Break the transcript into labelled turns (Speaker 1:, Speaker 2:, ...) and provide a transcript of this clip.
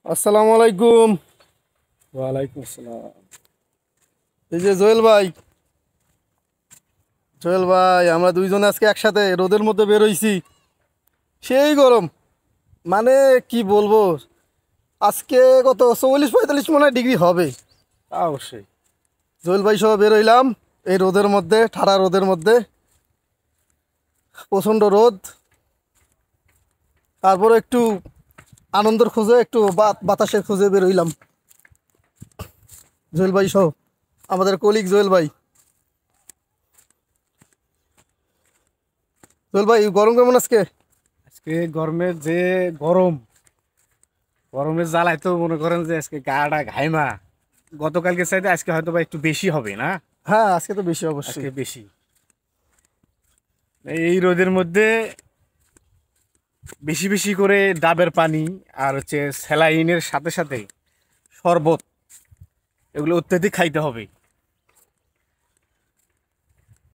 Speaker 1: আসসালামু আলাইকুম।
Speaker 2: ওয়ালাইকুম আসসালাম।
Speaker 1: এই যে জোয়েল ভাই আমরা দুইজনে আজকে একসাথে রোদের মধ্যে বের হইছি। সেই গরম, মানে কি বলবো, আজকে কত 44-45 মনে হয় ডিগ্রি হবে।
Speaker 2: তা অবশ্যই।
Speaker 1: জোয়েল ভাই সহ বের হইলাম এই রোদের মধ্যে, ঠাড়া রোদের মধ্যে, প্রচণ্ড রোদ। তারপরে একটু আনন্দের খোঁজে, একটু বাতাসের খোঁজে বের হইলাম জোয়েল ভাই সহ, আমাদের কলিগ জোয়েল ভাই। জোয়েল ভাই গরম কেমন আজকে?
Speaker 2: আজকে গরমের যে গরম, গরমের জ্বালায় তো মনে করেন যে আজকে গাটা ঘাইমা। গতকালকে চাইতে আজকে হয়তো বা একটু বেশি হবে না?
Speaker 1: হ্যাঁ, আজকে তো বেশি অবশ্যই।
Speaker 2: আজকে বেশি। এই রোদের মধ্যে বেশি বেশি করে ডাবের পানি আর হচ্ছে স্যালাইনের সাথে সাথে শরবত, এগুলো অত্যাধিক খাইতে হবে।